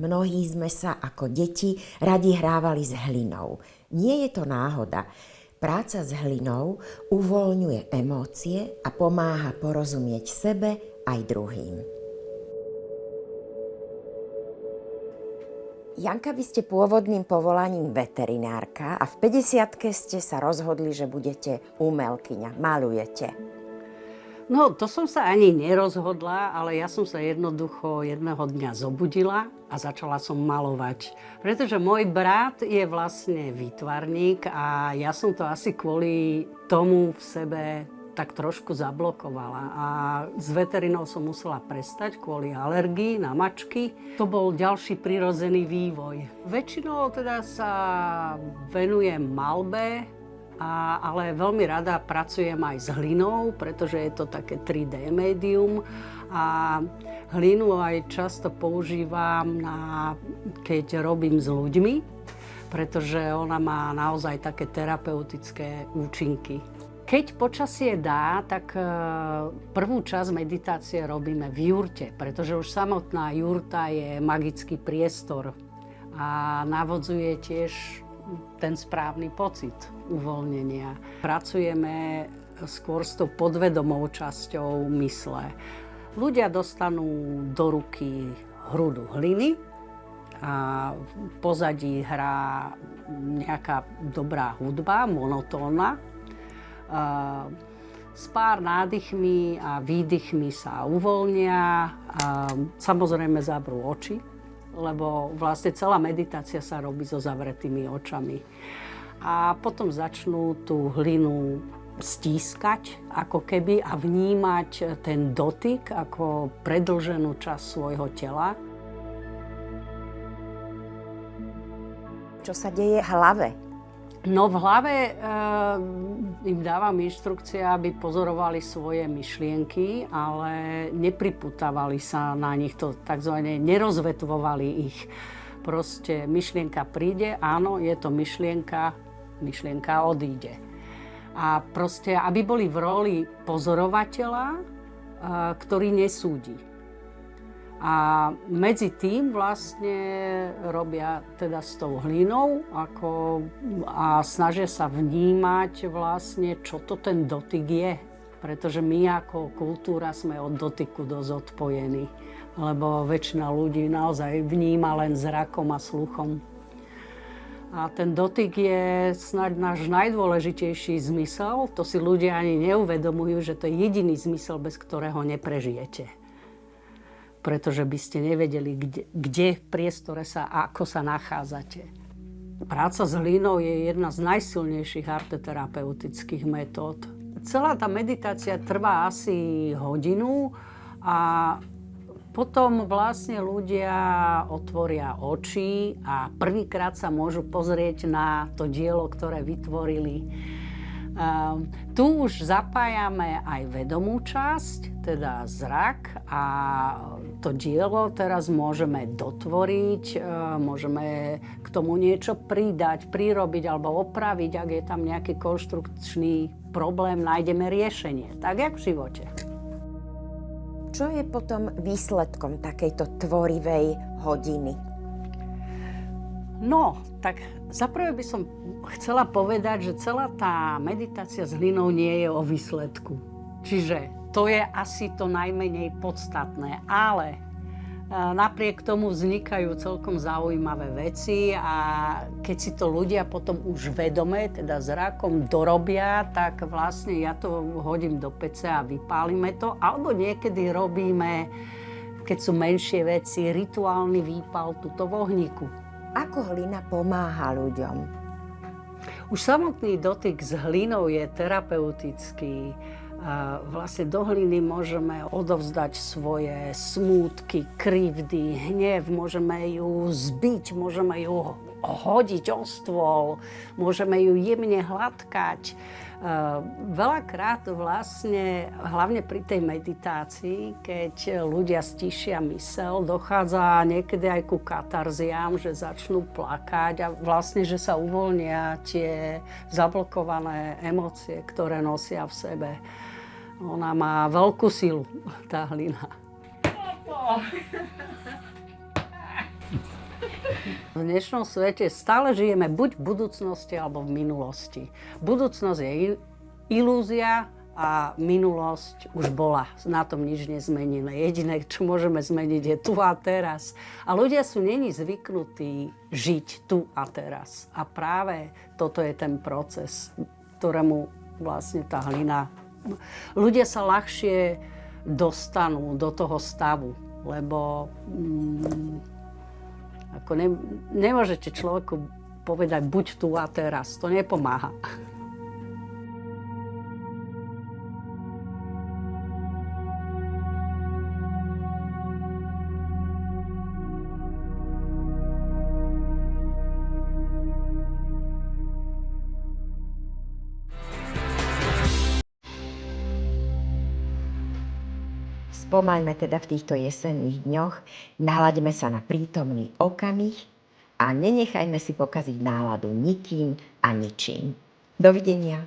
Mnohí sme sa ako deti radi hrávali s hlinou. Nie je to náhoda. Práca s hlinou uvoľňuje emócie a pomáha porozumieť sebe aj druhým. Janka, vy ste pôvodným povolaním veterinárka a v 50-ke ste sa rozhodli, že budete umelkyňa, malujete. No, to som sa ani nerozhodla, ale ja som sa jednoducho jedného dňa zobudila a začala som malovať. Pretože môj brat je vlastne výtvarník a ja som to asi kvôli tomu v sebe tak trošku zablokovala. A s veterinou som musela prestať kvôli alergii na mačky. To bol ďalší prirodzený vývoj. Väčšinou teda sa venujem malbe, ale veľmi rada pracujem aj s hlinou, pretože je to také 3D médium a hlinu aj často používam, keď robím s ľuďmi, pretože ona má naozaj také terapeutické účinky. Keď počasie dá, tak prvú časť meditácie robíme v jurte, pretože už samotná jurta je magický priestor a navodzuje tiež ten správny pocit uvoľnenia. Pracujeme skôr s tou podvedomou časťou mysle. Ľudia dostanú do ruky hrudu hliny a v pozadí hrá nejaká dobrá hudba, monotónna. S pár nádychmi a výdychmi sa uvoľnia. Samozrejme zavrú oči, lebo vlastne celá meditácia sa robí so zavretými očami. A potom začnú tú hlinu stískať, ako keby, a vnímať ten dotyk ako predĺženú časť svojho tela. Čo sa deje v hlave? No v hlave im dávam inštrukcie, aby pozorovali svoje myšlienky, ale nepriputávali sa na nich, to takzvané nerozvetvovali ich. Proste myšlienka príde, áno, je to myšlienka, myšlienka odíde. A proste, aby boli v roli pozorovateľa, ktorý nesúdi. A medzi tým vlastne robia teda s tou hlinou a snažia sa vnímať vlastne, čo to ten dotyk je. Pretože my ako kultúra sme od dotyku dosť odpojení. Lebo väčšina ľudí naozaj vníma len zrakom a sluchom. A ten dotyk je snáď náš najdôležitejší zmysel. To si ľudia ani neuvedomujú, že to je jediný zmysel, bez ktorého neprežijete. Pretože by ste nevedeli, kde v priestore sa a ako sa nachádzate. Práca s hlinou je jedna z najsilnejších arteterapeutických metód. Celá tá meditácia trvá asi hodinu a potom vlastne ľudia otvoria oči a prvýkrát sa môžu pozrieť na to dielo, ktoré vytvorili. Tu už zapájame aj vedomú časť, teda zrak, a to dielo teraz môžeme dotvoriť, môžeme k tomu niečo pridať, prirobiť alebo opraviť. Ak je tam nejaký konštrukčný problém, nájdeme riešenie, tak jak v živote. Čo je potom výsledkom takejto tvorivej hodiny? No, tak zaprvé by som chcela povedať, že celá tá meditácia s hlinou nie je o výsledku. Čiže to je asi to najmenej podstatné, ale napriek tomu vznikajú celkom zaujímavé veci a keď si to ľudia potom už vedome, teda zrakom dorobia, tak vlastne ja to hodím do pece a vypálime to, alebo niekedy robíme, keď sú menšie veci, rituálny výpal tuto v ohníku. Ako hlina pomáha ľuďom? Už samotný dotyk s hlinou je terapeutický. Vlastne do hliny môžeme odovzdať svoje smútky, krivdy, hnev, môžeme ju zbiť, môžeme ju hodiť o stôl, môžeme ju jemne hladkať. Veľakrát vlastne, hlavne pri tej meditácii, keď ľudia stíšia myseľ, dochádza niekedy aj ku katarziám, že začnú plakať a vlastne, že sa uvoľnia tie zablokované emócie, ktoré nosia v sebe. Ona má veľkú silu, tá hlina. V dnešnom svete stále žijeme buď v budúcnosti, alebo v minulosti. Budúcnosť je ilúzia a minulosť už bola. Na tom nič nezmeníme. Jediné, čo môžeme zmeniť, je tu a teraz. A ľudia sú není zvyknutí žiť tu a teraz. A práve toto je ten proces, ktorému vlastne tá hlina... Ľudia sa ľahšie dostanú do toho stavu, lebo nemôžete človeku povedať buď tu a teraz. To nepomáha. Spomaňme teda v týchto jesenných dňoch, nahľaďme sa na prítomný okamih a nenechajme si pokaziť náladu nikým a ničím. Dovidenia.